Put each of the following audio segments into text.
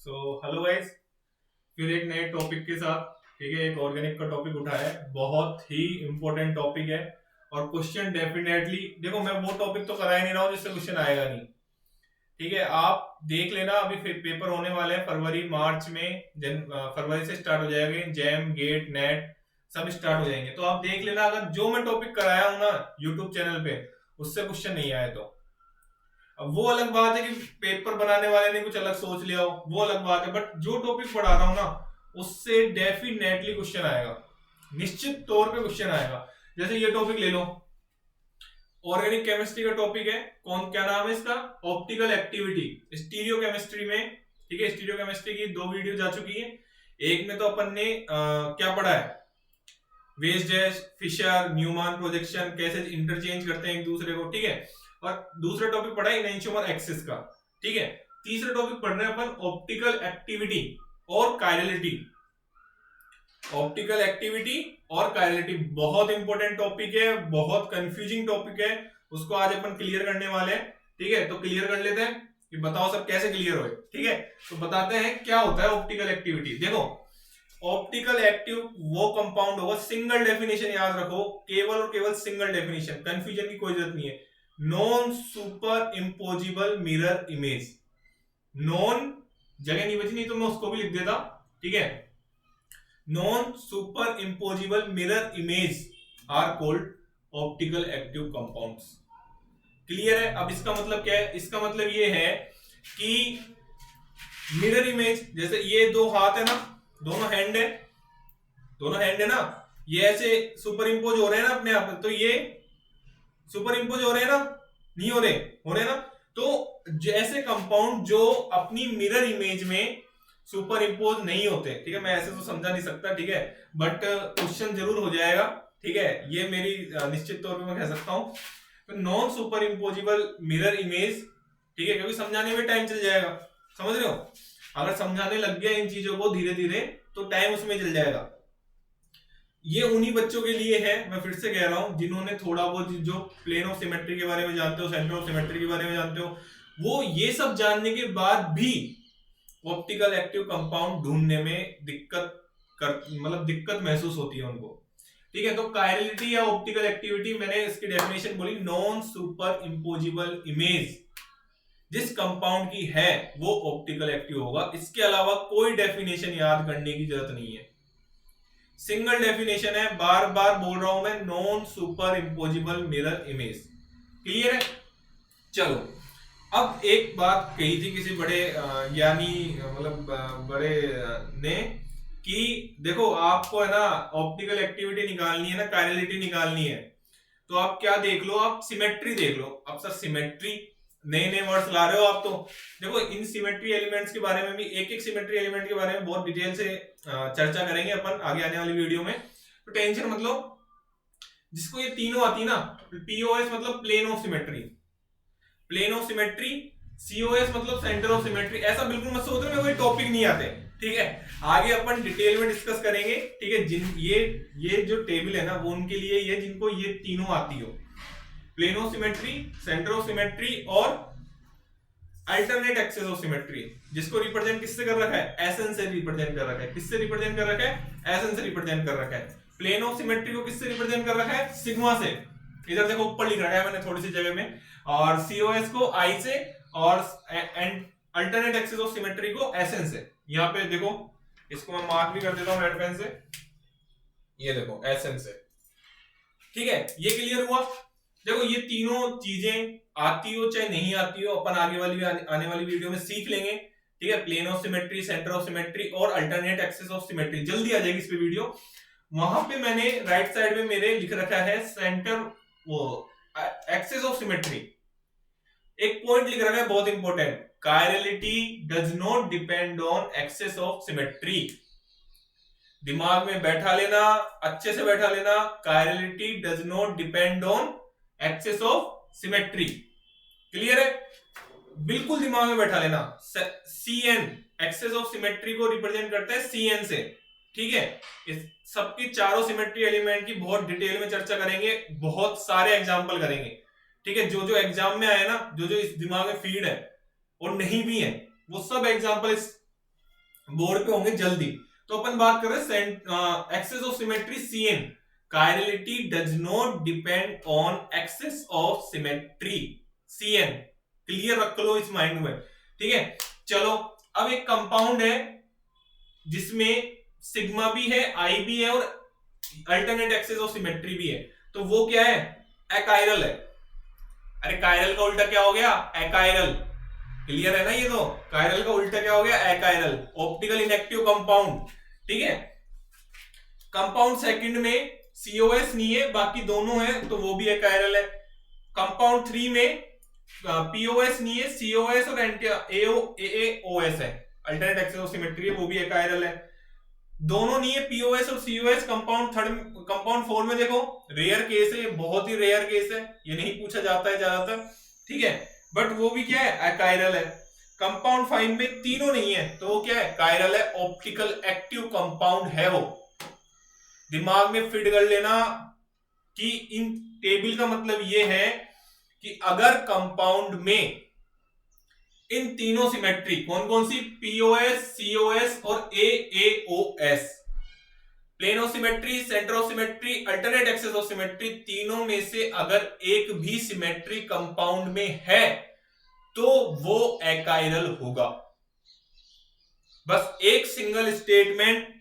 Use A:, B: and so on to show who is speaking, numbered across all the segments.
A: Hello guys, फिर एक नए टॉपिक के साथ। ठीक है, एक ऑर्गेनिक का टॉपिक उठाया है, बहुत ही इंपॉर्टेंट टॉपिक है। और क्वेश्चन डेफिनेटली, देखो मैं वो टॉपिक तो करा ही नहीं रहा हूँ जिससे क्वेश्चन आएगा नहीं। ठीक है, आप देख लेना, अभी पेपर होने वाले हैं फरवरी मार्च में। फरवरी से स्टार्ट हो जाएंगे, जैम गेट नेट सब स्टार्ट हो जाएंगे। तो आप देख लेना, अगर जो मैं टॉपिक कराया हूँ ना यूट्यूब चैनल पे, उससे क्वेश्चन नहीं आए तो। अब वो अलग बात है कि पेपर बनाने वाले ने कुछ अलग सोच लिया हो, वो अलग बात है, बट जो टॉपिक पढ़ा रहा हूं ना, उससे डेफिनेटली क्वेश्चन आएगा, निश्चित तौर पे क्वेश्चन आएगा। जैसे ये टॉपिक ले लो, ऑर्गेनिक केमिस्ट्री का टॉपिक है। कौन, क्या नाम है इसका? ऑप्टिकल एक्टिविटी स्टीरियो केमिस्ट्री में। ठीक है, स्टीरियो केमिस्ट्री की 2 वीडियो जा चुकी है। एक में तो अपन ने क्या पढ़ा है, wedge dash, Fischer, Newman projection, कैसे इंटरचेंज करते हैं एक दूसरे को। ठीक है, और दूसरा टॉपिक पढ़ा है इनैंशियोमर एक्सिस का। ठीक है, तीसरा टॉपिक पढ़ रहे हैं अपन ऑप्टिकल एक्टिविटी और कायरलिटी। ऑप्टिकल एक्टिविटी और कायरलिटी बहुत इंपॉर्टेंट टॉपिक है, बहुत कंफ्यूजिंग टॉपिक है। उसको आज अपन क्लियर करने वाले हैं। ठीक है, तो क्लियर कर लेते हैं कि बताओ सर कैसे क्लियर होए। ठीक है, तो बताते हैं क्या होता है ऑप्टिकल एक्टिविटी। देखो, ऑप्टिकल एक्टिव वो कंपाउंड होगा, सिंगल डेफिनेशन याद रखो, केवल और केवल सिंगल डेफिनेशन, कंफ्यूजन की कोई जरूरत नहीं है। Non super impossible mirror image. Non, जगह नहीं बची, नहीं तो मैं उसको भी लिख देता। ठीक है, non super impossible mirror image are called optical active compounds. Clear है? अब इसका मतलब क्या है? इसका मतलब ये है कि मिरर इमेज, जैसे ये दो हाथ है ना, दोनों हैंड है, दोनों हैंड है ना, ये ऐसे सुपर इम्पोज हो रहे हैं ना अपने आप, तो ये सुपर इम्पोज हो रहे हैं ना, नहीं हो रहे? हो रहे ना। तो जैसे कंपाउंड जो अपनी मिरर इमेज में सुपर इम्पोज नहीं होते। ठीक है, मैं ऐसे तो समझा नहीं सकता, ठीक है, बट क्वेश्चन जरूर हो जाएगा। ठीक है, ये मेरी निश्चित तौर पे मैं कह सकता हूं। तो non super impossible mirror image, ठीक है, क्योंकि समझाने में टाइम चल जाएगा। समझ रहे हो? अगर समझाने लग गया इन चीजों को धीरे धीरे, तो टाइम उसमें चल जाएगा। ये उन्हीं बच्चों के लिए है, मैं फिर से कह रहा हूं, जिन्होंने थोड़ा बहुत, जो प्लेन ऑफ सिमेट्री के बारे में जानते हो, सेंटर ऑफ सिमेट्री के बारे में जानते हो, वो ये सब जानने के बाद भी ऑप्टिकल एक्टिव कंपाउंड ढूंढने में दिक्कत कर, मतलब दिक्कत महसूस होती है उनको। ठीक है, तो कायरलिटी या ऑप्टिकल एक्टिविटी, मैंने इसकी डेफिनेशन बोली, नॉन सुपर इम्पोजिबल इमेज जिस कंपाउंड की है वो ऑप्टिकल एक्टिव होगा। इसके अलावा कोई डेफिनेशन याद करने की जरूरत नहीं है, सिंगल डेफिनेशन है, बार बार बोल रहा हूं मैं, non super impossible mirror image. Clear है? चलो, अब एक बात कही थी किसी बड़े ज्ञानी, मतलब बड़े ने, कि देखो आपको है ना ऑप्टिकल एक्टिविटी निकालनी है ना, कायरलिटी निकालनी है, तो आप क्या देख लो, आप सिमेट्री देख लो। अब सर सिमेट्री, नए नए वर्ड्स ला रहे हो आप तो। देखो, इन सिमेट्री एलिमेंट्स के बारे में भी, एक एक सिमेट्री एलिमेंट के बारे में बहुत डिटेल से चर्चा करेंगे अपन आगे आने वाली वीडियो में, तो टेंशन मत लो। जिसको ये तीनों आती ना, पीओएस मतलब plane of symmetry, plane of symmetry, COS मतलब सेंटर ऑफ सिमेट्री, ऐसा बिल्कुल मत सोच रहे कोई टॉपिक नहीं आते। ठीक है, आगे अपन डिटेल में डिस्कस करेंगे। ठीक है, जिन ये जो टेबल है ना, वो उनके लिए ये जिनको ये तीनों आती हो, plane of symmetry, centre of symmetry और अल्टरनेट एक्सिस ऑफ सिमेट्री, जिसको रिप्रेजेंट किससे कर रखा है? एसएन से रिप्रेजेंट कर रखा है। किससे रिप्रेजेंट कर रखा है? एसएन से रिप्रेजेंट कर रखा है। प्लेन ऑफ सिमेट्री को किससे रिप्रेजेंट कर रखा है? सिग्मा से। इधर देखो ऊपर लिख रखा है मैंने थोड़ी सी जगह में। और सीओएस को आई से, और अल्टरनेट एक्सिस ऑफ सिमेट्री को एसएन से। यहां पे देखो, इसको मैं मार्क भी कर देता हूं रेड पेन से, ये देखो एसएन से। ठीक है, ये क्लियर हुआ? देखो, ये तीनों चीजें आती हो चाहे नहीं आती हो, अपन आगे वाली आने वाली वीडियो में सीख लेंगे। ठीक है, plane of symmetry, centre of symmetry और अल्टरनेट एक्सिस ऑफ सिमेट्री, जल्दी आ जाएगी इस पे वीडियो। वहां पे मैंने राइट साइड में मेरे लिख रखा है सेंटर, वो एक्सिस ऑफ सिमेट्री। एक पॉइंट लिख रखा है बहुत important, chirality does not depend on axis of symmetry. दिमाग में बैठा लेना, अच्छे से बैठा लेना, chirality does not depend on axis of symmetry. Clear है? बिल्कुल दिमाग में बैठा लेना। सीएन एक्सिस ऑफ सिमेट्री को रिप्रेजेंट करता है सीएन से। ठीक है, इस सबकी चारों सिमेट्री एलिमेंट की बहुत डिटेल में चर्चा करेंगे, बहुत सारे एग्जांपल करेंगे। ठीक है, जो जो एग्जाम में आए ना, जो जो इस दिमाग में फीड है और नहीं भी है, वो सब एग्जांपल इस बोर्ड पे होंगे जल्दी। तो अपन बात कर रहे हैं axis of symmetry CN, chirality does not depend on axis of symmetry CN, clear रख लो इस माइंड में, ठीक है। चलो अब एक कंपाउंड है जिसमें सिग्मा भी है, आई भी है और अल्टरनेट एक्सेस ऑफ सिमेट्री भी है, तो वो क्या है, एकाइरल है। अरे कायरल का उल्टा क्या हो गया, एकाइरल, क्लियर है ना ये, तो कायरल का उल्टा क्या हो गया, एकाइरल, ऑप्टिकल इनएक्टिव कंपाउंड, ठीक है। कंपाउंड सेकंड में COS नहीं है, बाकी दोनों है तो वो भी एकाइरल है। कंपाउंड 3 में POS नहीं है, COS और AAOS है, अल्टरनेट एक्सेस ऑफ सिमेट्री है, वो भी एकाइरल है। दोनों नहीं है POS और COS। कंपाउंड 4 में देखो रेयर केस है, बहुत ही रेयर केस है, ये नहीं पूछा जाता है ज्यादातर, ठीक है, बट वो भी क्या है, एकाइरल है। कंपाउंड 5 में तीनों नहीं है तो वो क्या है, कायरल है, ऑप्टिकल एक्टिव कंपाउंड है वो। दिमाग में फिट कर लेना कि इन टेबल का मतलब ये है कि अगर कंपाउंड में इन तीनों सिमेट्री, कौन कौन सी, POS, COS और AAOS, plane of symmetry, centre of symmetry, alternate axis of symmetry, तीनों में से अगर एक भी सिमेट्री कंपाउंड में है तो वो एकाइरल होगा। बस एक सिंगल स्टेटमेंट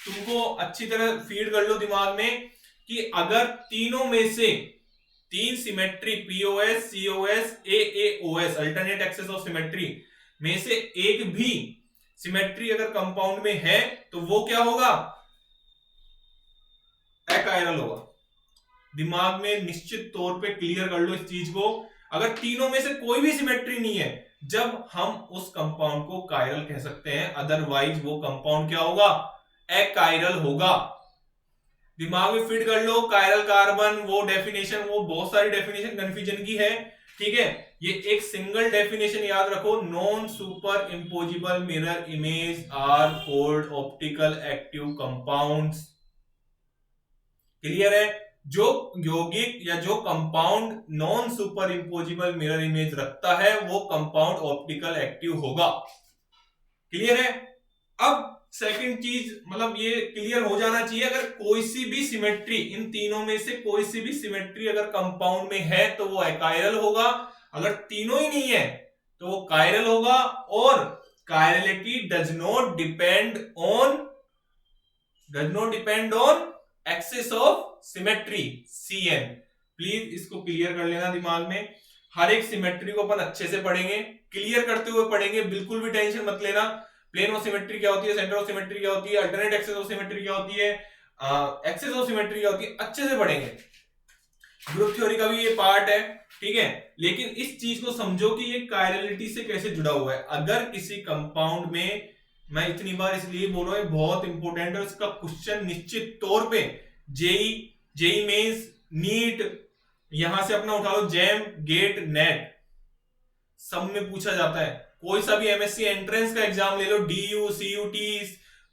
A: तुमको अच्छी तरह फीड कर लो दिमाग में कि अगर तीनों में से तीन symmetry POS, COS, AAOS, alternate axis of symmetry में से एक भी सिमेट्री अगर कंपाउंड में है तो वो क्या होगा, एकाइरल होगा। दिमाग में निश्चित तौर पे क्लियर कर लो इस चीज को। अगर तीनों में से कोई भी सिमेट्री नहीं है जब हम उस कंपाउंड को कायरल कह सकते हैं, अदरवाइज वो कंपाउंड क्या होगा, एकाइरल होगा। दिमाग में फिट कर लो, कायरल कार्बन, वो डेफिनेशन, वो बहुत सारी डेफिनेशन कंफ्यूजन की है, ठीक है। ये एक सिंगल डेफिनेशन याद रखो, non super impossible mirror image are called optical active compounds, clear है। जो यौगिक या जो compound non super impossible mirror image रखता है वो कंपाउंड ऑप्टिकल एक्टिव होगा, क्लियर है। अब सेकंड चीज, मतलब ये क्लियर हो जाना चाहिए, अगर कोई सी भी सिमेट्री, इन तीनों में से कोई सी भी सिमेट्री अगर कंपाउंड में है तो वो एकाइरल होगा, अगर तीनों ही नहीं है तो वो कायरल होगा। और chirality does not depend on axis of symmetry CN, please इसको क्लियर कर लेना दिमाग में। हर एक सिमेट्री को अपन अच्छे से पढ़ेंगे, क्लियर करते हुए पढ़ेंगे, बिल्कुल भी टेंशन मत लेना। प्लेन ऑफ सिमेट्री क्या होती है, सेंटर ऑफ सिमेट्री क्या होती है, अल्टरनेट एक्सेस ऑफ सिमेट्री क्या होती है, एक्सेस ऑफ सिमेट्री क्या होती है, अच्छे से पढ़ेंगे। ग्रुप थ्योरी का भी ये पार्ट है, ठीक है। लेकिन इस चीज को समझो कि ये कायरलिटी से कैसे जुड़ा हुआ है। अगर किसी कंपाउंड में, मैं इतनी बार इसलिए बोल रहा हूं बहुत इंपॉर्टेंट है, इसका क्वेश्चन निश्चित तौर पे जेई मेंस, नीट, यहां से अपना उठा लो, जैम, गेट, नेट, सब में पूछा जाता है। कोई सा भी MSc एंट्रेंस का एग्जाम ले लो, DU, CUT,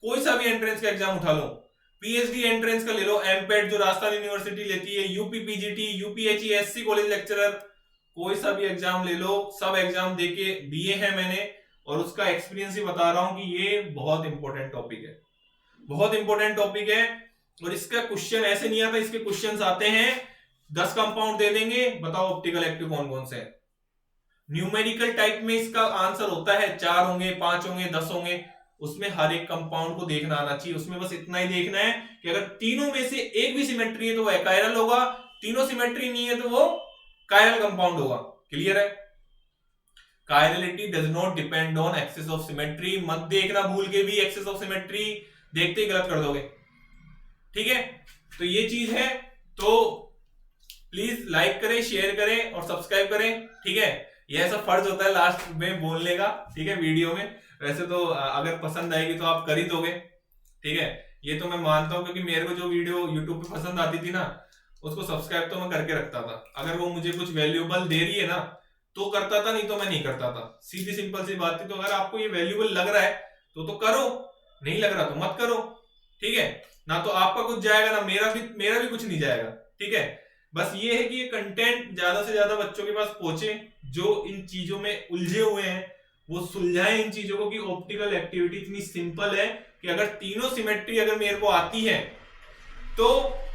A: कोई सा भी एंट्रेंस का एग्जाम उठा लो, PhD एंट्रेंस का ले लो, MPET जो राजस्थान यूनिवर्सिटी लेती है, UPPGT, UPHE, SC college lecturer, कोई सा भी एग्जाम ले लो, सब एग्जाम देके दिए हैं मैंने और उसका एक्सपीरियंस ही बता रहा हूं कि ये बहुत इंपॉर्टेंट टॉपिक है, बहुत इंपॉर्टेंट टॉपिक है। और इसका क्वेश्चन ऐसे नहीं आता, इसके क्वेश्चंस आते हैं 10 कंपाउंड दे देंगे, बताओ ऑप्टिकल एक्टिव कौन कौन से हैं। न्यूमेरिकल टाइप में इसका आंसर होता है 4 होंगे, 5 होंगे, 10 होंगे, उसमें हर एक कंपाउंड को देखना आना चाहिए। उसमें बस इतना ही देखना है कि अगर तीनों में से एक भी सिमेट्री है तो वो एकाइरल होगा, तीनों सिमेट्री नहीं है तो वो कायरल कंपाउंड होगा, क्लियर है। Chirality does not depend on axis of symmetry, मत देखना भूल के भी एक्सेस ऑफ सिमेट्री, देखते ही गलत कर दोगे, ठीक है। तो ये चीज है, तो प्लीज लाइक करें, शेयर करें और सब्सक्राइब करें, ठीक है। ये ऐसा फर्ज होता है लास्ट में बोलने का, ठीक है, वीडियो में। वैसे तो अगर पसंद आएगी तो आप कर ही दोगे, ठीक है, ये तो मैं मानता हूं, क्योंकि मेरे को जो वीडियो यूट्यूब पे पसंद आती थी ना, उसको सब्सक्राइब तो मैं करके रखता था। अगर वो मुझे कुछ वैल्यूएबल दे रही है ना तो करता था, नहीं तो मैं नहीं करता था, सीधी सिंपल सी बात थी। तो अगर आपको ये वैल्यूएबल लग रहा है तो करो, नहीं लग रहा तो मत करो, ठीक है। ना तो आपका कुछ जाएगा ना मेरा भी कुछ नहीं जाएगा, ठीक है। बस ये है कि ये कंटेंट ज्यादा से ज्यादा बच्चों के पास पहुंचे जो इन चीजों में उलझे हुए हैं, वो सुलझाए इन चीजों को कि ऑप्टिकल एक्टिविटी इतनी सिंपल है कि अगर तीनों सिमेट्री अगर मेरे को आती है तो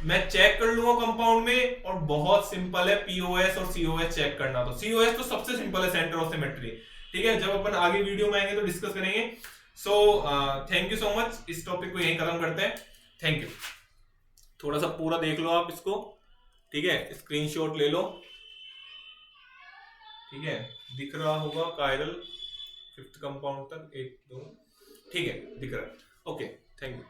A: मैं चेक कर लूंगा कंपाउंड में, और बहुत सिंपल है पीओएस और सीओएस चेक करना। तो सीओएस तो सबसे सिंपल है, सेंटर ऑफ सिमेट्री। ठीक है, जब अपन आगे वीडियो में आएंगे तो डिस्कस करेंगे। So thank you so much, इस टॉपिक को यहीं खत्म करते हैं। Thank you. थोड़ा सा पूरा देख लो आप इसको, ठीक है, स्क्रीनशॉट ले लो, ठीक है, दिख रहा होगा कायरल 5th कंपाउंड तक 1 2, ठीक है, दिख रहा है। Okay, thank you.